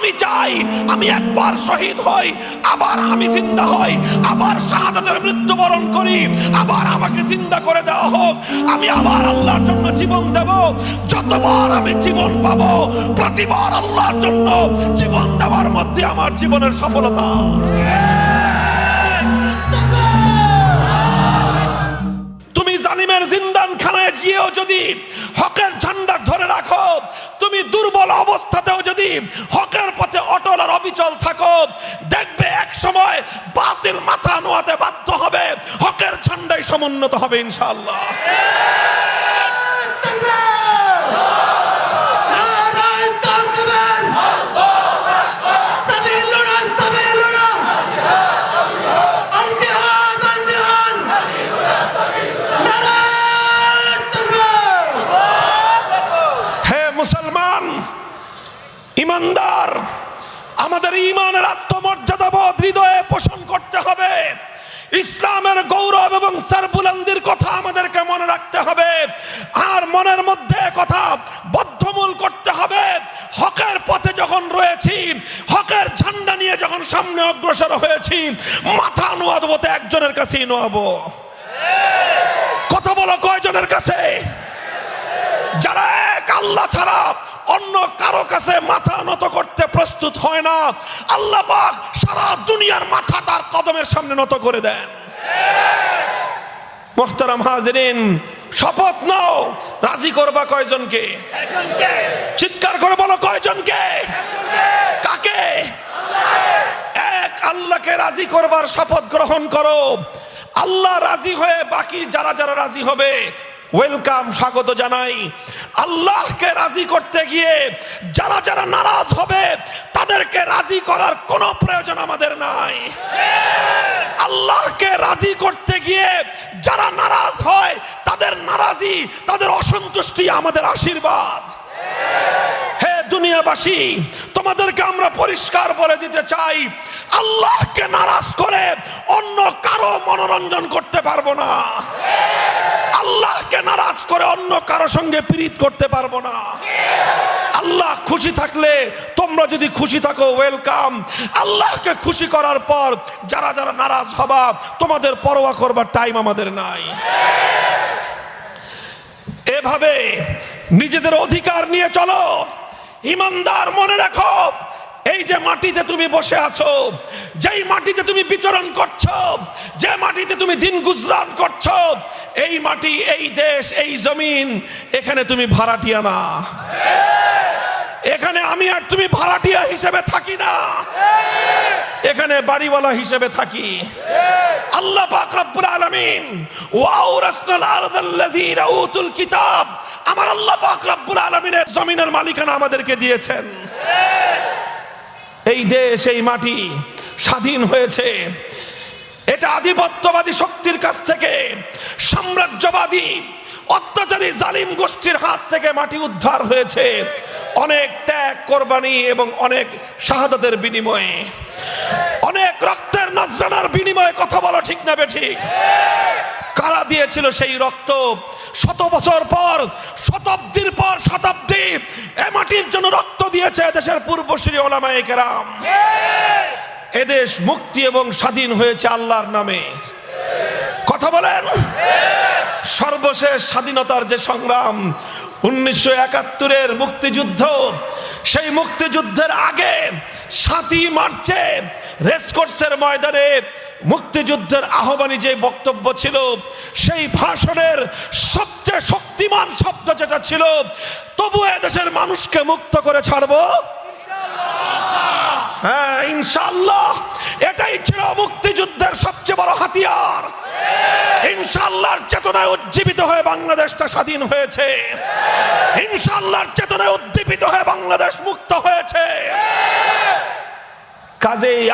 আমি চাই আমি একবার শহীদ হই, আবার আমি জিন্দা হই, আবার শাহাদাতের মৃত্যুবরণ করি, আবার আমাকে জিন্দা করে দেওয়া হোক, আমি আবার আল্লাহর জন্য জীবন দেব। যতবার আমি জীবন পাবো প্রতিবার আল্লাহর জন্য জীবন দেওয়ার মধ্যে আমার জীবনের সফলতা। তুমি জালিমের জিন্দানখানায় গিয়েও যদি হকের ঝান্ডা ধরে রাখো, তুমি দুর্বল অবস্থাতেও যদি হকের পথে অটল আর অবিচল থাকো, দেখবে এক সময় বাতিল মাথা নোয়াতে বাধ্য হবে, হকের ঝান্ডাই সমুন্নত হবে ইনশাআল্লাহ। মুসলমান ইমানদার, আমাদের ঈমানের আত্মমর্যাদাবোধ হৃদয়ে পোষণ করতে হবে। ইসলামের গৌরব এবং সরবুলন্দির কথা আমাদেরকে মনে রাখতে হবে, আর মনের মধ্যে কথা বদ্ধমূল করতে হবে। হকের পথে যখন রয়েছি, হকের ঝান্ডা নিয়ে যখন সামনে অগ্রসর হয়েছি, মাথা নোয়াবো তো একজনের কাছেই নোয়াবো। কথা বলো কয়জনের কাছে? যারা এক আল্লাহ ছাড়া অন্য কারো কাছে মাথা নত করতে প্রস্তুত হয় না, আল্লাহ পাক সারা দুনিয়ার মাথা তার কদমের সামনে নত করে দেন। মুহতারাম হাজিরিন, শপথ নাও, রাজি করবা কয়জনকে? চিৎকার করে বলো কয়জনকে? কাকে? এক আল্লাহকে রাজি করবার শপথ গ্রহণ করো। আল্লাহ রাজি হয়ে বাকি যারা যারা রাজি হবে ওয়েলকাম, স্বাগত জানাই। আল্লাহকে রাজি করতে গিয়ে যারা যারা নারাজ হবে তাদেরকে রাজি করার কোনো প্রয়োজন আমাদের নাই। আল্লাহকে রাজি করতে গিয়ে যারা নারাজ হয় তাদের নারাজি, তাদের অসন্তুষ্টি আমাদের আশীর্বাদ। হে দুনিয়াবাসী, তোমাদেরকে আমরা পরিষ্কার বলে দিতে চাই, আল্লাহকে নারাজ করে অন্য কারো মনোরঞ্জন করতে পারবো না। আল্লাহকে নারাজ করে অন্য কারো সঙ্গে পীড়িত করতে পারবো না। আল্লাহ খুশি থাকলে, তোমরা যদি খুশি থাকো ওয়েলকাম। আল্লাহকে খুশি করার পর যারা যারা নারাজ হবা, তোমাদের পরোয়া করবার টাইম আমাদের নাই। এভাবে নিজেদের অধিকার নিয়ে চলো। ইমানদার মনে রাখো, এই যে মাটিতে তুমি বসে আছো, যেই মাটিতে তুমি বিচরণ করছো, যে মাটিতে তুমি দিন গুজরান করছো, এই মাটি, এই দেশ, এই জমিন, এখানে তুমি ভাড়াটিয়া না। এখানে আমি আর তুমি ভাড়াটিয়া হিসেবে থাকি না, এখানে বাড়িওয়ালা হিসেবে থাকি। আল্লাহ পাক রব্বুল আলামিন ওয়াউরাসনাল আরদাল্লাযীনা উতুল কিতাব, আমার আল্লাহ পাক রব্বুল আলামিন জমিনের মালিকানা আমাদেরকে দিয়েছেন। এই দেশ, এই মাটি স্বাধীন হয়েছে। এটা আধিপত্যবাদী শক্তির কাছ থেকে, সাম্রাজ্যবাদী অত্যাচারী জালিম গোষ্ঠীর হাত থেকে মাটি উদ্ধার হয়েছে অনেক ত্যাগ, কোরবানি এবং অনেক শাহাদাতের বিনিময়ে, অনেক রক্তের নজরানার বিনিময়ে। কথা বলো ঠিক না বেঠিক? কারা দিয়েছিল সেই রক্ত? শত বছর পর, শতাব্দীর পর শতাব্দী এ মাটির জন্য রক্ত দিয়েছে দেশের পূর্বসূরি ওলামায়ে কেরাম। এদেশ মুক্তি এবং স্বাধীন হয়েছে আল্লাহর নামে। কথা বলেন। সর্বশেষ স্বাধীনতার যে সংগ্রাম, 1971-এর মুক্তিযুদ্ধ, সেই মুক্তিযুদ্ধের আগে 7ই মার্চে রেসকোর্সের ময়দানে মুক্তিযুদ্ধের আহ্বানী যে বক্তব্য ছিল, সেই ভাষণের সবচেয়ে শক্তিমান শব্দ যেটা ছিল, তবু এদেশের মানুষকে মুক্ত করে ছাড়বো, হ্যাঁ ইনশাআল্লাহ। এটাই ছিল মুক্তিযুদ্ধের সবচেয়ে বড় হাতিয়ার। ইনশাআল্লাহর চেতনায় উজ্জীবিত হয়ে বাংলাদেশটা স্বাধীন হয়েছে। ইনশাআল্লাহর চেতনায় উদ্দীপিত হয়ে বাংলাদেশ মুক্ত হয়েছে। কাজেই